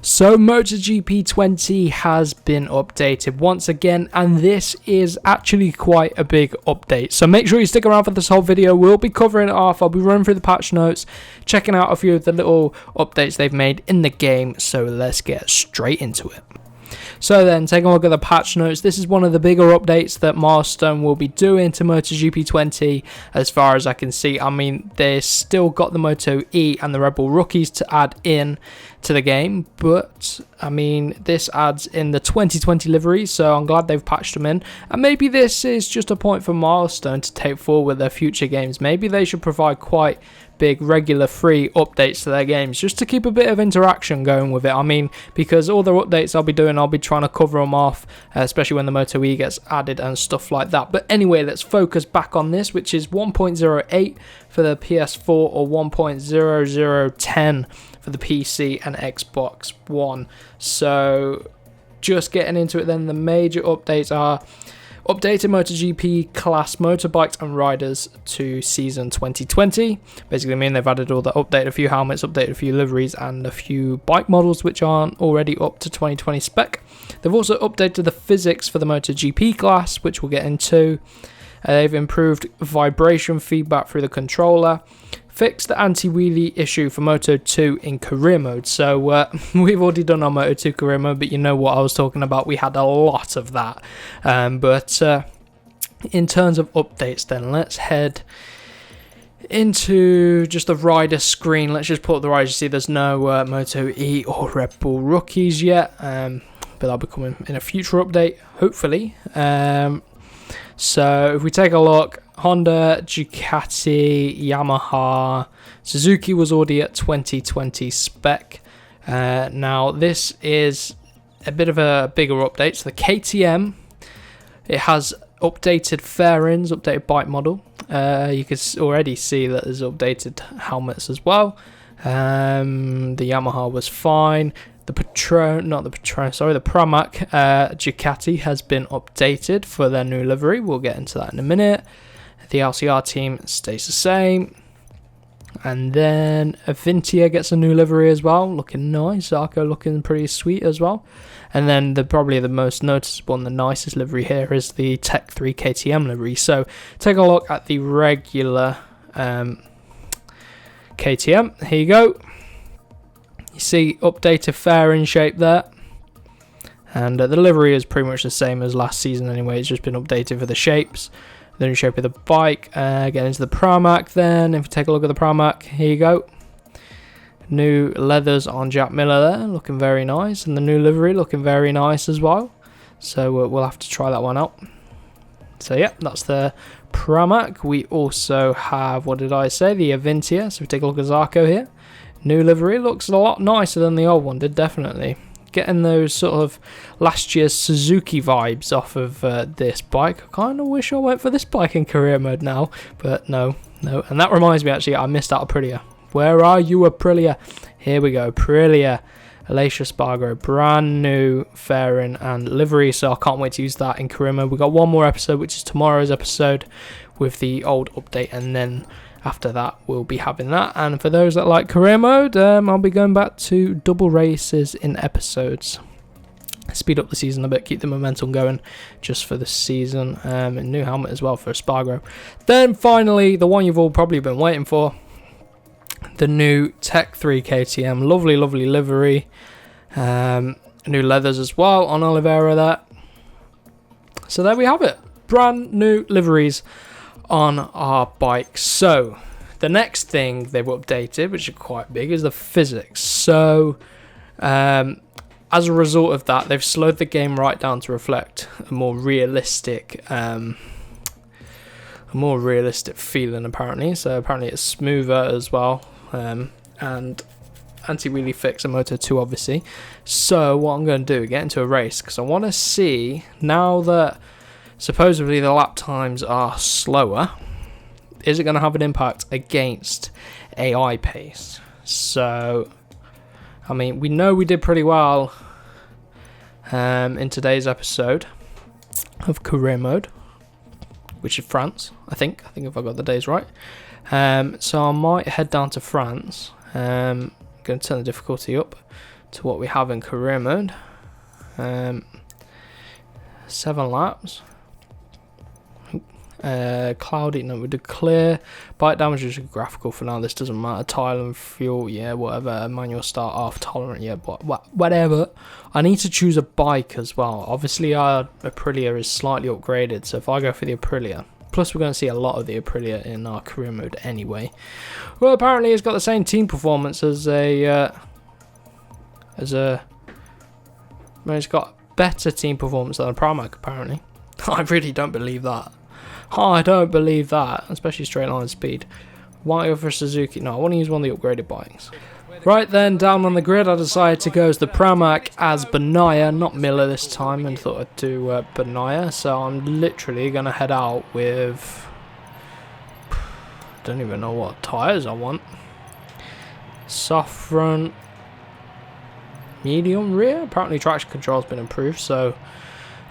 So MotoGP 20 has been updated once again, and this is actually quite a big update. So make sure you stick around for this whole video. We'll be covering it off. I'll be running through the patch notes, checking out a few of the little updates they've made in the game. So let's get straight into it. So then, taking a look at the patch notes, this is one of the bigger updates that Milestone will be doing to MotoGP 20, as far as I can see. I mean, they've still got the Moto E and the Red Bull rookies to add in to the game, but I mean, this adds in the 2020 livery, so I'm glad they've patched them in. And maybe this is just a point for Milestone to take forward with their future games. Maybe they should provide quite big regular free updates to their games just to keep a bit of interaction going with it. I mean, because all the updates I'll be doing, I'll be trying to cover them off, especially when the Moto E gets added and stuff like that. But anyway, let's focus back on this, which is 1.08 for the PS4 or 1.0010 for the PC and Xbox One. So just getting into it then, the major updates are updated MotoGP class motorbikes and riders to season 2020. Basically mean they've added all the updated a few helmets, updated a few liveries and a few bike models which aren't already up to 2020 spec. They've also updated the physics for the MotoGP class, which we'll get into. They've improved vibration feedback through the controller, fixed the anti-wheelie issue for Moto 2 in career mode. So we've already done our Moto 2 career mode, but you know what I was talking about. We had a lot of that. But in terms of updates then, let's head into just the rider screen. Let's just put up the riders. You see there's no Moto E or Red Bull rookies yet, but that'll be coming in a future update, hopefully. So if we take a look, Honda, Ducati, Yamaha, Suzuki was already at 2020 spec. Now this is a bit of a bigger update. So the KTM, it has updated fairings, updated bike model. You can already see that there's updated helmets as well. The Yamaha was fine. The Pramac Ducati has been updated for their new livery. We'll get into that in a minute. The LCR team stays the same. And then Avintia gets a new livery as well, looking nice. Zarco looking pretty sweet as well. And then probably the most noticeable and the nicest livery here is the Tech 3 KTM livery. So take a look at the regular KTM. Here you go. You see updated fairing shape there. And the livery is pretty much the same as last season anyway. It's just been updated for the shapes. The new shape of the bike. Get into the Pramac then. If you take a look at the Pramac, here you go. New leathers on Jack Miller there, looking very nice. And the new livery looking very nice as well. So we'll have to try that one out. So yeah, that's the Pramac. We also have, what did I say? The Avintia. So if we take a look at Zarco here. New livery looks a lot nicer than the old one did, definitely. Getting those sort of last year's Suzuki vibes off of this bike. I kind of wish I went for this bike in career mode now, but no. And that reminds me, actually, I missed out Aprilia. Where are you, Aprilia? Here we go, Aprilia, Alicia Spargo, brand new fairing and livery, so I can't wait to use that in career mode. We've got one more episode, which is tomorrow's episode with the old update, and then after that we'll be having that. And for those that like career mode, I'll be going back to double races in episodes. Speed up the season a bit, keep the momentum going just for the season. And new helmet as well for Spargo. Then finally, the one you've all probably been waiting for, the new Tech 3 KTM. Lovely livery. New leathers as well on Oliveira there. So there we have it, brand new liveries on our bikes. So the next thing they've updated, which is quite big, is the physics. So as a result of that, they've slowed the game right down to reflect a more realistic feeling apparently. So apparently it's smoother as well, and anti-wheelie fix and Moto 2 obviously. So what I'm going to do, get into a race, because I want to see, now that supposedly the lap times are slower, is it going to have an impact against AI pace? So, I mean, we know we did pretty well in today's episode of career mode, which is France, I think if I got the days right. So I might head down to France. Going to turn the difficulty up to what we have in career mode. 7 laps. Cloudy, no, we did clear. Bike damage is graphical for now, this doesn't matter. Tire and fuel, yeah, whatever. Manual start off, tolerant, yeah, whatever. I need to choose a bike as well. Obviously our Aprilia is slightly upgraded, so if I go for the Aprilia, plus we're going to see a lot of the Aprilia in our career mode anyway. Well, apparently it's got the same team performance as well, it's got better team performance than a Pramac apparently. I really don't believe that. I don't believe that, especially straight line speed. Why go for Suzuki? No, I want to use one of the upgraded bikes. Right then, down on the grid, I decided to go as the Pramac as Benaya, not Miller this time, and thought I'd do Benaya. So I'm literally going to head out with, I don't even know what tyres I want. Soft front, medium rear. Apparently traction control's been improved, so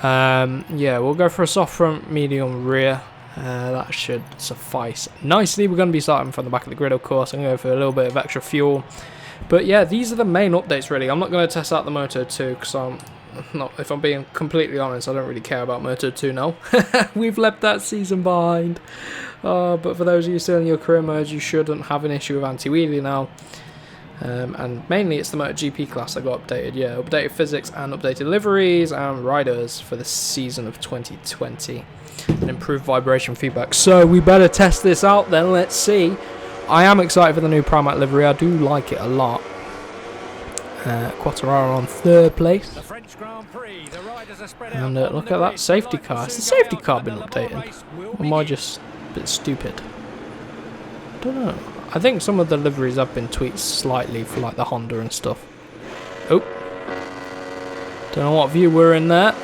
yeah, we'll go for a soft front, medium rear. That should suffice nicely. We're going to be starting from the back of the grid, of course. I'm going to go for a little bit of extra fuel. But yeah, these are the main updates, really. I'm not going to test out the Moto 2 because if I'm being completely honest, I don't really care about Moto 2 now. We've left that season behind. But for those of you still in your career modes, you shouldn't have an issue with anti-wheelie now. And mainly it's the MotoGP class that got updated. Yeah, updated physics and updated liveries and riders for the season of 2020. And improved vibration feedback. So we better test this out then. Let's see. I am excited for the new Pramac livery. I do like it a lot. Quattararo on 3rd place. And look at that safety car. Has the safety car been updated? Or am I just a bit stupid? I don't know. I think some of the liveries have been tweaked slightly for like the Honda and stuff. Oh. Don't know what view we're in there.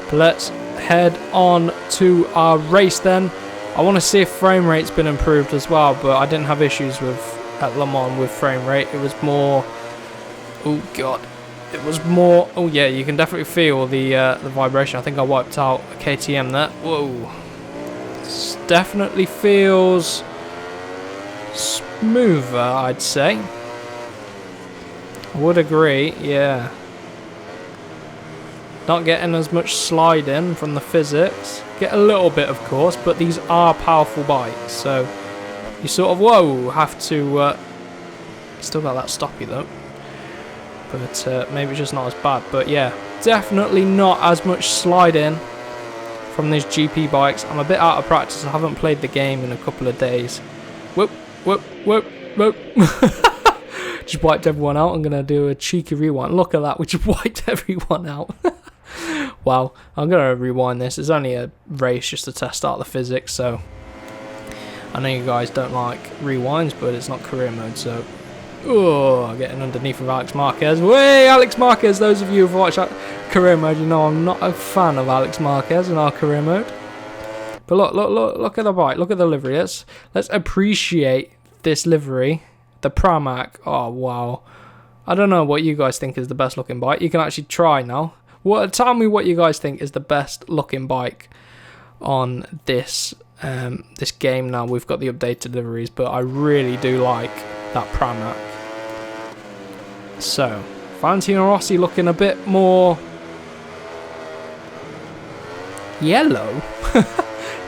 But let's head on to our race then. I want to see if frame rate's been improved as well, but I didn't have issues at Le Mans with frame rate. It was more, oh god, it was more, oh yeah, you can definitely feel the vibration. I think I wiped out a KTM there. Whoa, this definitely feels smoother, I'd say. I would agree, yeah. Not getting as much sliding from the physics. Get a little bit, of course, but these are powerful bikes, so you sort of, whoa, have to, still got that stoppy though, but maybe it's just not as bad. But yeah, definitely not as much sliding from these GP bikes. I'm a bit out of practice. I haven't played the game in a couple of days. Whoop, whoop, whoop, whoop. Just wiped everyone out. I'm going to do a cheeky rewind. Look at that, we just wiped everyone out. Wow, I'm going to rewind this. It's only a race just to test out the physics, so I know you guys don't like rewinds, but it's not career mode, so oh, getting underneath of Alex Marquez. Way, Alex Marquez, those of you who've watched career mode, you know I'm not a fan of Alex Marquez in our career mode. But look at the bike, look at the livery. Let's appreciate this livery, the Pramac. Oh wow, I don't know what you guys think is the best looking bike. You can actually try now. Tell me what you guys think is the best looking bike on this this game. Now we've got the updated liveries, but I really do like that Pramac. So Valentino Rossi looking a bit more yellow.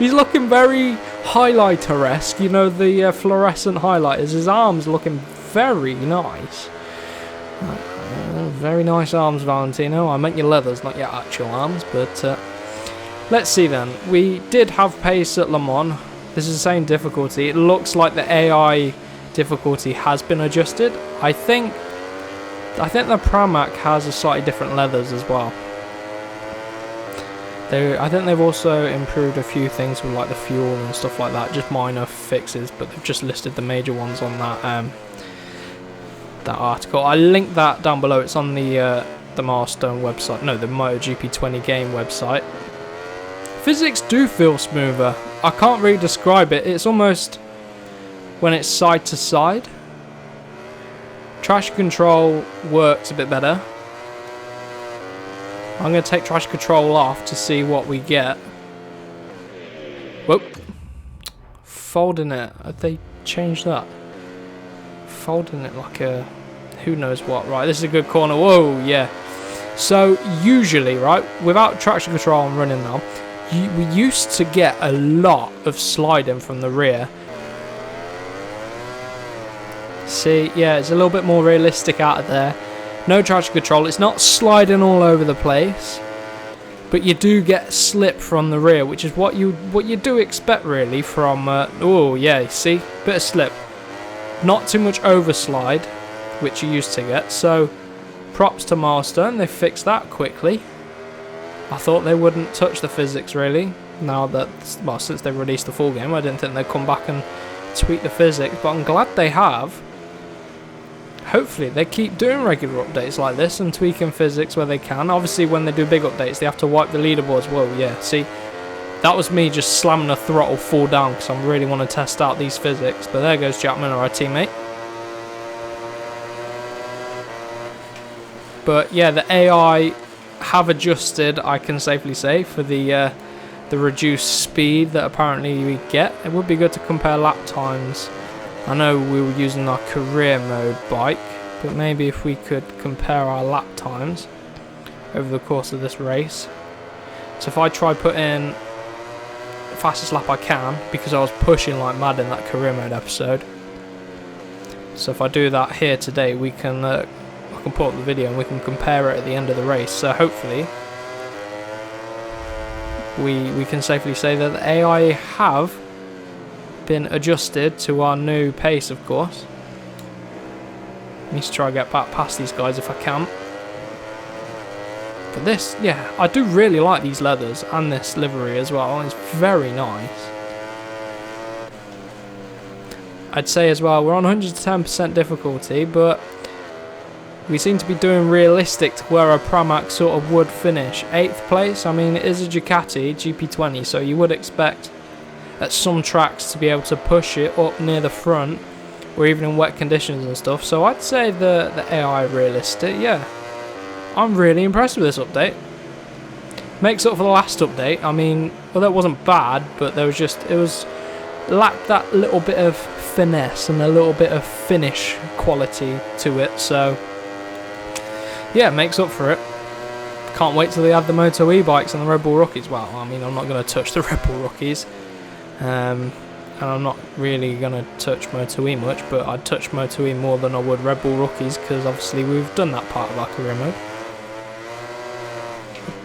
He's looking very highlighter-esque, you know, the fluorescent highlighters. His arms looking very nice. Very nice arms, Valentino. I meant your leathers, not your actual arms, but let's see then. We did have pace at Le Mans. This is the same difficulty. It looks like the AI difficulty has been adjusted. I think the Pramac has a slightly different leathers as well. I think they've also improved a few things with like the fuel and stuff like that, just minor fixes, but they've just listed the major ones on that that article. I linked that down below. It's on the Milestone website, no, the MotoGP 20 game website. Physics do feel smoother. I can't really describe it. It's almost when it's side to side. Traction control works a bit better. I'm going to take traction control off to see what we get. Whoop. Folding it. Have they changed that? Folding it like a who knows what. Right, this is a good corner. Whoa, yeah. So usually, right, without traction control and running now, we used to get a lot of sliding from the rear. See, yeah, it's a little bit more realistic out of there. No traction control. It's not sliding all over the place, but you do get slip from the rear, which is what you do expect really from. Oh yeah, see, bit of slip. Not too much overslide, which you used to get. So props to Milestone, they fixed that quickly. I thought they wouldn't touch the physics really. Now that, well, since they released the full game, I didn't think they'd come back and tweak the physics, but I'm glad they have. Hopefully they keep doing regular updates like this and tweaking physics where they can. Obviously when they do big updates they have to wipe the leaderboards. Well, yeah, see, that was me just slamming the throttle full down because I really want to test out these physics. But there goes Jack Miller, our teammate. But yeah, the AI have adjusted, I can safely say, for the reduced speed that apparently we get. It would be good to compare lap times. I know we were using our career mode bike, but maybe if we could compare our lap times over the course of this race. So if I try put in the fastest lap I can, because I was pushing like mad in that career mode episode. So if I do that here today, we can I can put up the video and we can compare it at the end of the race. So hopefully we can safely say that the AI have been adjusted to our new pace, of course. I need to try and get back past these guys if I can. But this, yeah, I do really like these leathers and this livery as well. It's very nice. I'd say as well, we're on 110% difficulty, but we seem to be doing realistic to where a Pramac sort of would finish. 8th place, I mean, it is a Ducati GP20, so you would expect at some tracks to be able to push it up near the front, or even in wet conditions and stuff. So I'd say the AI realistic. Yeah, I'm really impressed with this update. Makes up for the last update. I mean, well, that wasn't bad, but there was just, it was lacked that little bit of finesse and a little bit of finish quality to it. So yeah, makes up for it. Can't wait till they add the MotoGP bikes and the Red Bull rookies. Well, I mean, I'm not going to touch the Red Bull rookies. And I'm not really going to touch MotoGP much, but I'd touch MotoGP more than I would Red Bull rookies, because obviously we've done that part of our career mode.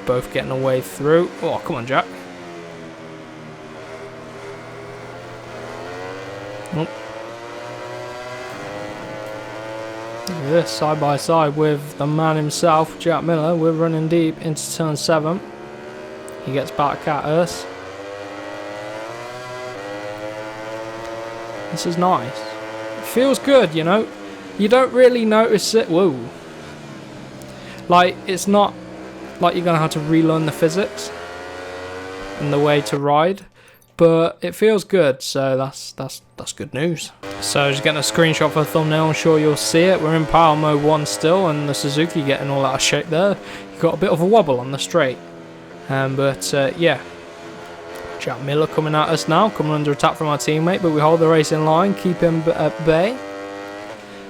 Both getting away through. Oh, come on, Jack. Oh. Look at this, side by side with the man himself, Jack Miller. We're running deep into turn 7. He gets back at us. This is nice. It feels good, you know. You don't really notice it. Whoa. Like, it's not like you're going to have to relearn the physics and the way to ride, but it feels good, so that's good news. So just getting a screenshot for a thumbnail, I'm sure you'll see it. We're in power mode 1 still, and the Suzuki getting all out of shape there. You've got a bit of a wobble on the straight. But yeah. Jack Miller coming at us now, coming under attack from our teammate, but we hold the race in line, keep him at bay.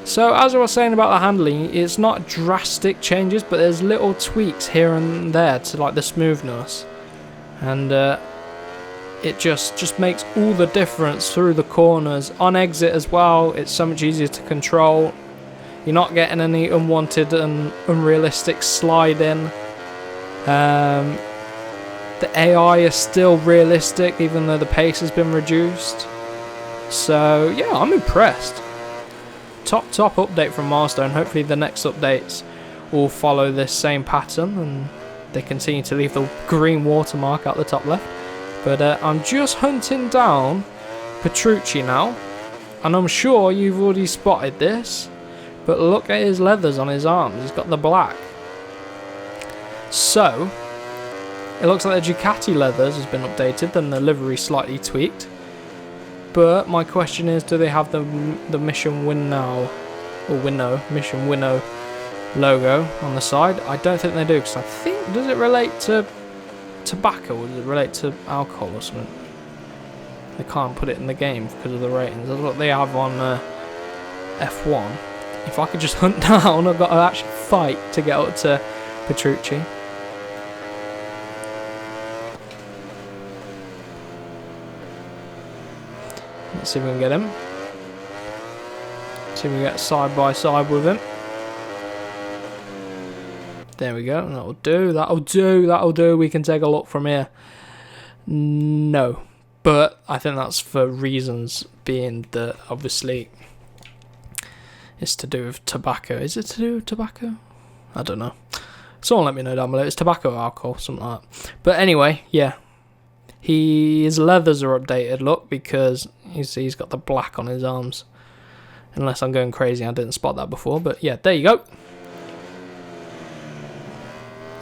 So as I was saying about the handling, it's not drastic changes, but there's little tweaks here and there to like the smoothness, and it just makes all the difference through the corners. On exit as well, it's so much easier to control. You're not getting any unwanted and unrealistic sliding. The AI is still realistic, even though the pace has been reduced. So yeah, I'm impressed. Top update from Milestone. Hopefully the next updates will follow this same pattern and they continue to leave the green watermark at the top left. But I'm just hunting down Petrucci now, and I'm sure you've already spotted this, but look at his leathers on his arms. He's got the black. So it looks like the Ducati leathers has been updated and the livery slightly tweaked. But my question is, do they have the Mission Win Now, or Mission Winnow logo on the side? I don't think they do, because I think, does it relate to tobacco, or does it relate to alcohol or something? They can't put it in the game because of the ratings. That's what they have on F1. if I could just hunt down, I've got to actually fight to get up to Petrucci. Let's see if we can get him. See if we get side by side with him. There we go. That'll do. That'll do. That'll do. We can take a look from here. No. But I think that's for reasons being that obviously it's to do with tobacco. Is it to do with tobacco? I don't know. Someone let me know down below. It's tobacco or alcohol, something like that. But anyway, yeah. His leathers are updated, look, because he's got the black on his arms. Unless I'm going crazy, I didn't spot that before. But yeah, there you go.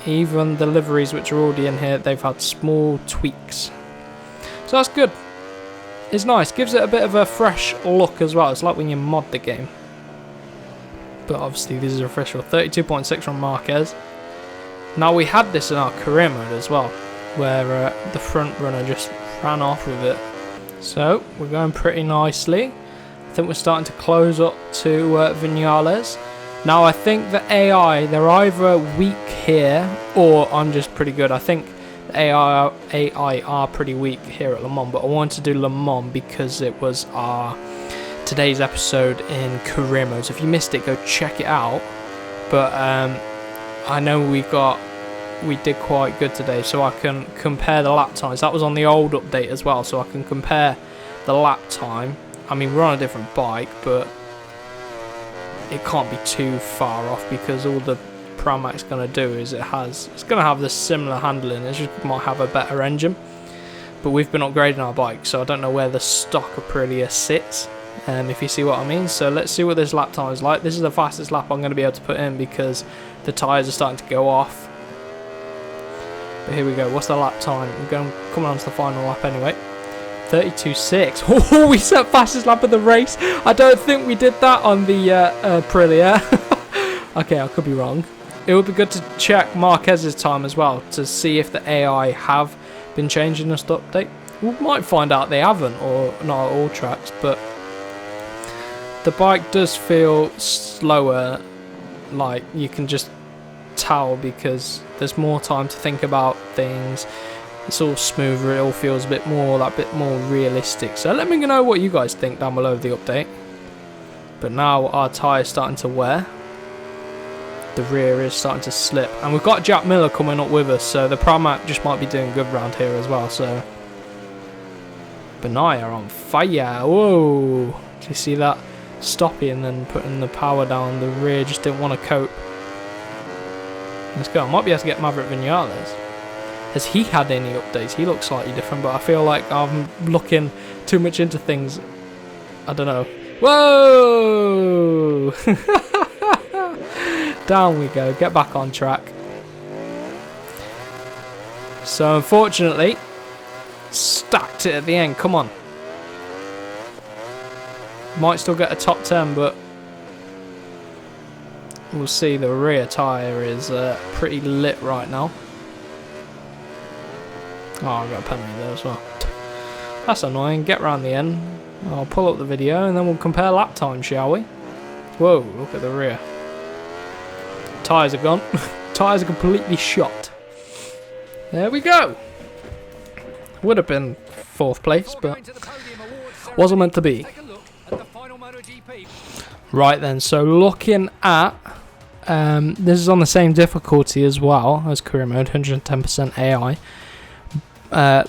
Even the liveries which are already in here, they've had small tweaks. So that's good. It's nice. Gives it a bit of a fresh look as well. It's like when you mod the game. But obviously these are official. 32.6 from Marquez. Now we had this in our career mode as well, where the front runner just ran off with it. So we're going pretty nicely. I think we're starting to close up to Viñales. Now I think the AI, they're either weak here or I'm just pretty good. I think the AI are pretty weak here at Le Mans, but I wanted to do Le Mans because it was our today's episode in career mode. So if you missed it, go check it out. But I know we did quite good today, so I can compare the lap times. That was on the old update as well, so I can compare the lap time. I mean, we're on a different bike, but it can't be too far off because all the Pramac's going to do is it's going to have the similar handling. It just might have a better engine, but we've been upgrading our bike, so I don't know where the stock Aprilia sits, if you see what I mean. So let's see what this lap time is like. This is the fastest lap I'm going to be able to put in because the tyres are starting to go off. But here we go. What's the lap time? We're coming on to the final lap anyway. 32.6. Oh, we set fastest lap of the race. I don't think we did that on the Aprilia. Okay, I could be wrong. It would be good to check Marquez's time as well to see if the AI have been changed in this update. We might find out they haven't, or not at all tracks, but the bike does feel slower. Like, you can just tell because there's more time to think about things. It's all smoother, it all feels a bit more realistic. So let me know what you guys think down below the update. But now our tyre's starting to wear. The rear is starting to slip. And we've got Jack Miller coming up with us, so the Pramac just might be doing good round here as well. So Benaya on fire. Whoa! Do you see that? Stopping and then putting the power down. The rear just didn't want to cope. Let's go. I might be able to get Maverick Viñales. Has he had any updates? He looks slightly different, but I feel like I'm looking too much into things. I don't know. Whoa! Down we go. Get back on track. So unfortunately, stacked it at the end. Come on. Might still get a top 10, but we'll see. The rear tyre is pretty lit right now. Oh, I got a penalty there as well. That's annoying. Get round the end. I'll pull up the video and then we'll compare lap time, shall we? Whoa, look at the rear. Tyres are gone. Tyres are completely shot. There we go. Would have been 4th place, but wasn't meant to be. Right then, so looking at this is on the same difficulty as well as career mode, 110% AI.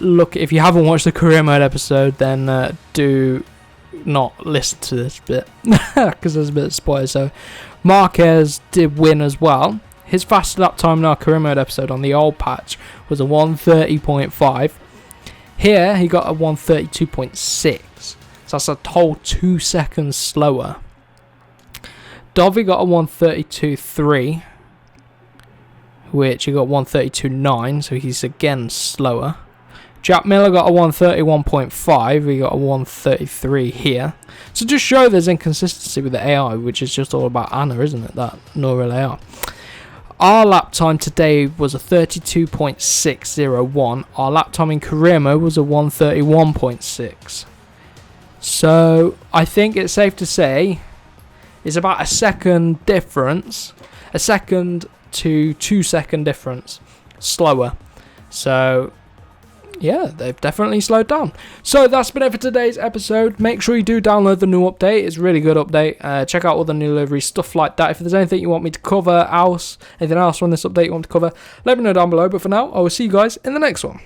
Look, if you haven't watched the career mode episode, then do not listen to this bit because there's a bit of spoiler. So Marquez did win as well. His fastest lap time in our career mode episode on the old patch was a 1:30.5. Here he got a 1:32.6, so that's a whole 2 seconds slower. Dovi got a 1:32.3, which he got 1:32.9, so he's again slower. Jack Miller got a 1:31.5, he got a 1:33 here. So just show there's inconsistency with the AI, which is just all about Anna, isn't it? That Noral AI. Our lap time today was a 32.601. Our lap time in career mode was a 1:31.6. So I think it's safe to say It's about a second difference, a second to 2 second difference slower. So yeah, they've definitely slowed down. So that's been it for today's episode. Make sure you do download the new update. It's a really good update. Check out all the new livery stuff like that. If there's anything you want me to cover anything else from this update you want me to cover, let me know down below. But for now, I will see you guys in the next one.